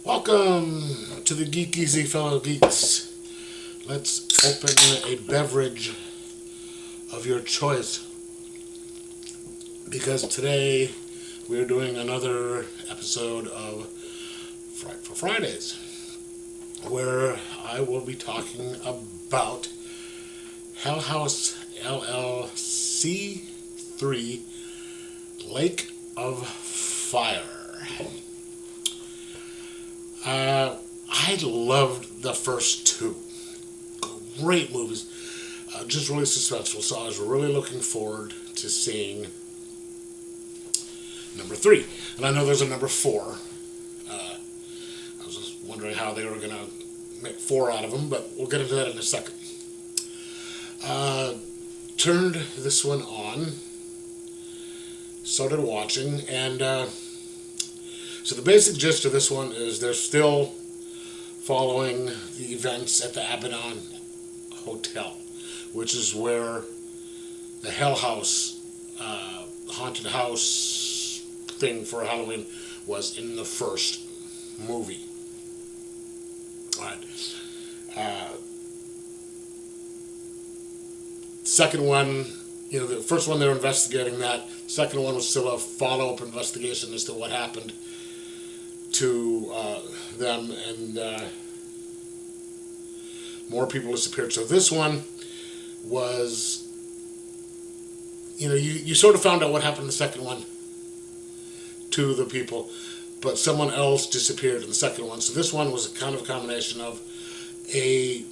Welcome to the Geek Easy, fellow geeks. Let's open a beverage of your choice, because today we're doing another episode of Frightful Fridays, where I will be talking about Hell House LLC 3 Lake of Fire. I loved the first two. Great movies. Just really suspenseful. So I was really looking forward to seeing number 3. And I know there's a number 4. I was just wondering how they were going to make 4 out of them, but we'll get into that in a second. Turned this one on. Started watching, and so the basic gist of this one is they're still following the events at the Abaddon Hotel, which is where the Hell House, haunted house thing for Halloween was in the first movie. All right. Second one, the first one they're investigating that. Second one was still a follow-up investigation as to what happened to them, and more people disappeared. So this one was, you sort of found out what happened in the second one to the people, but someone else disappeared in the second one. So this one was a kind of a combination of a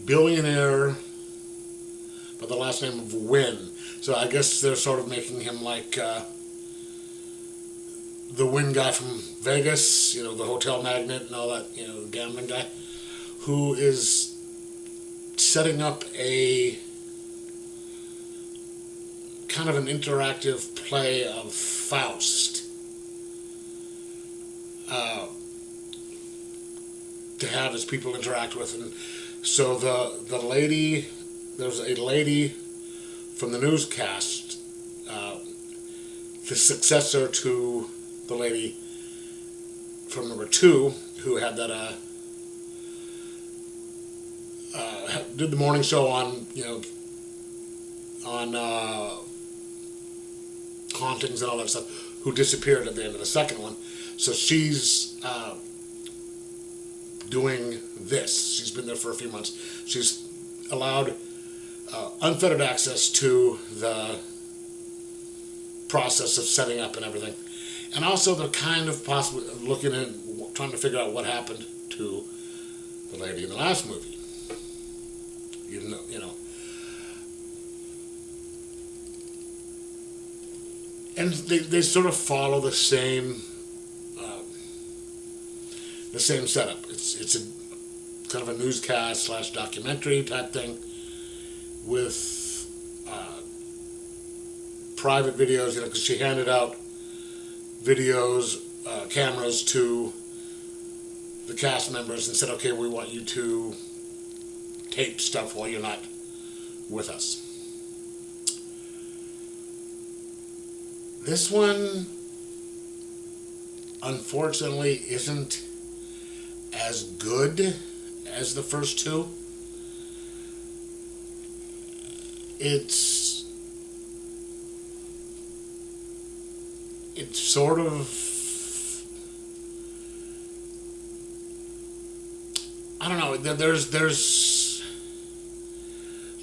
billionaire by the last name of Wynn. So I guess they're sort of making him like the Wynn guy from Vegas, the hotel magnate and all that, the gambling guy, who is setting up a kind of an interactive play of Faust to have his people interact with. And so there's a lady from the newscast, the successor to the lady from number 2, who had that did the morning show on hauntings and all that stuff, who disappeared at the end of the second one. So she's doing this. She's been there for a few months. She's allowed unfettered access to the process of setting up and everything. And also they're kind of possibly looking at trying to figure out what happened to the lady in the last movie. Even though, And they sort of follow the same setup. It's a kind of a newscast / documentary type thing with private videos, because she handed out videos, cameras to the cast members and said, okay, we want you to tape stuff while you're not with us. This one, unfortunately, isn't as good as the first two. It's sort of, I don't know, there's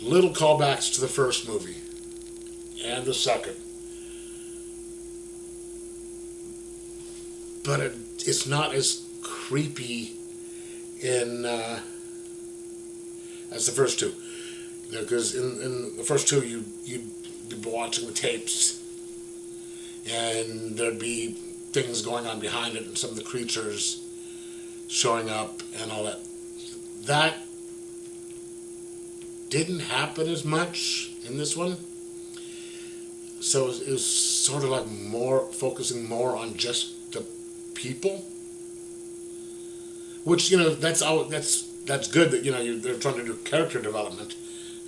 little callbacks to the first movie and the second, but it's not as creepy as the first two. Because in the first two, you'd be watching the tapes, and there'd be things going on behind it, and some of the creatures showing up and all that. That didn't happen as much in this one. So it was sort of like focusing more on just the people, which that's good that they're trying to do character development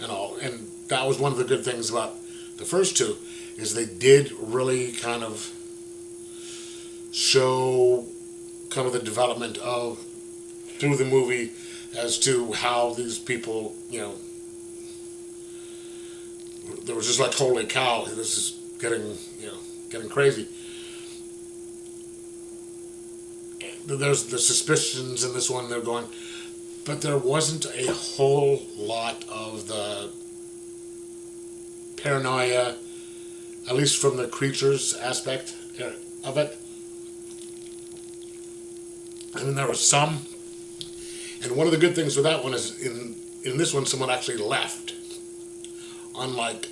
and all, and that was one of the good things about the first two, is they did really kind of show kind of the development of through the movie as to how these people, there was just like, holy cow, this is getting crazy. There's the suspicions in this one, they're going, but there wasn't a whole lot of the paranoia, at least from the creatures aspect of it. I mean, there was some, and one of the good things with that one is in this one, someone actually left. Unlike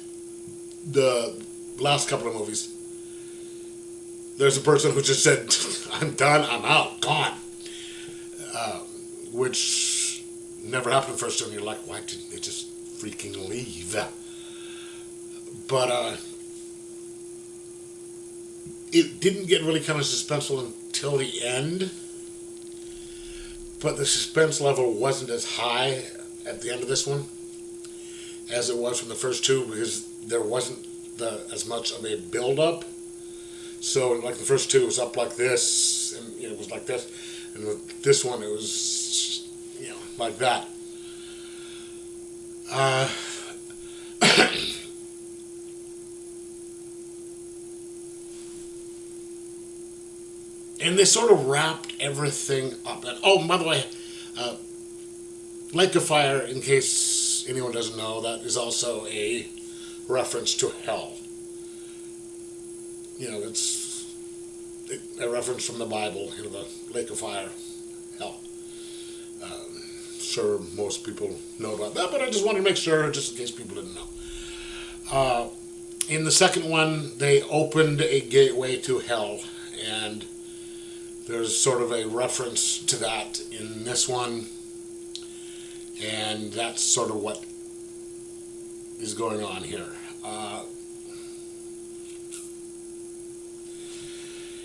the last couple of movies, there's a person who just said, I'm done, I'm out, gone. Which never happened the first time. You're like, why didn't they just freaking leave? But it didn't get really kind of suspenseful until the end. But the suspense level wasn't as high at the end of this one as it was from the first two, because there wasn't as much of a build-up. So like the first two, it was up like this, and it was like this, and with this one it was like that. And they sort of wrapped everything up. And oh, by the way, Lake of Fire, in case anyone doesn't know, that is also a reference to hell. It's a reference from the Bible, the Lake of Fire, hell. Sure, most people know about that, but I just wanted to make sure, just in case people didn't know. In the second one, they opened a gateway to hell, and there's sort of a reference to that in this one, and that's sort of what is going on here.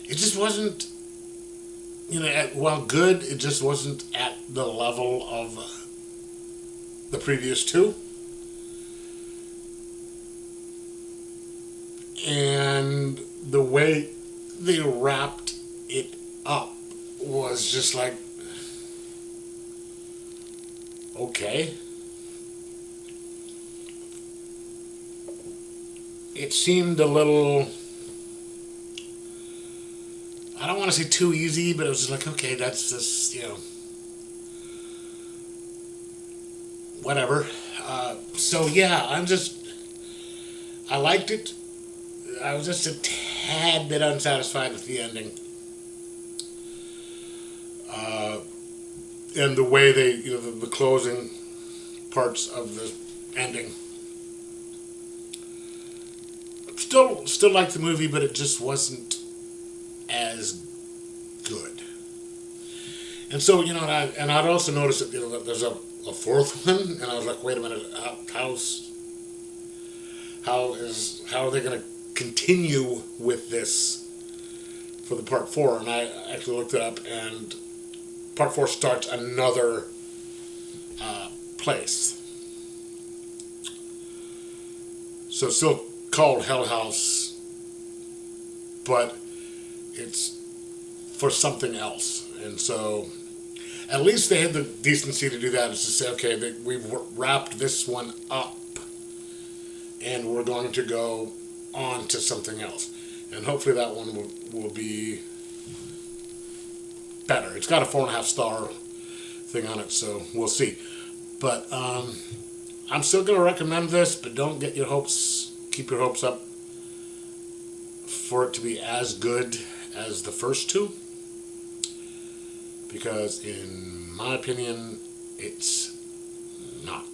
It just wasn't, while good, it just wasn't at the level of the previous two. And the way they wrapped it up was just like, okay. It seemed a little, I don't want to say too easy, but it was just like, okay, that's just, whatever. So yeah, I liked it. I was just a tad bit unsatisfied with the ending. And the way they, the closing parts of the ending. Still liked the movie, but it just wasn't as good. And so, and I'd also noticed that, that there's a fourth one, and I was like, wait a minute, how are they going to continue with this for the part 4? And I actually looked it up, and part 4 starts another place. So it's still called Hell House, but it's for something else. And so at least they had the decency to do that, is to say, okay, we've wrapped this one up, and we're going to go on to something else. And hopefully that one will be better. It's got a 4.5 star thing on it, so we'll see. But I'm still going to recommend this, but don't get your hopes, keep your hopes up for it to be as good as the first two, because in my opinion, it's not.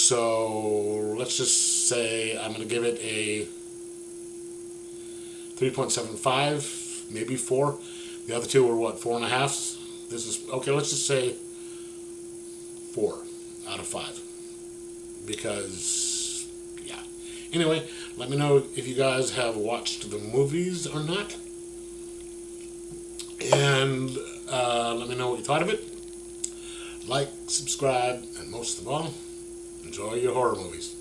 So let's just say I'm going to give it a 3.75, maybe 4. The other two were what, 4.5? This is okay. Let's just say 4 out of 5 because yeah. Anyway, let me know if you guys have watched the movies or not, and let me know what you thought of it. Like, subscribe, and most of all, enjoy your horror movies.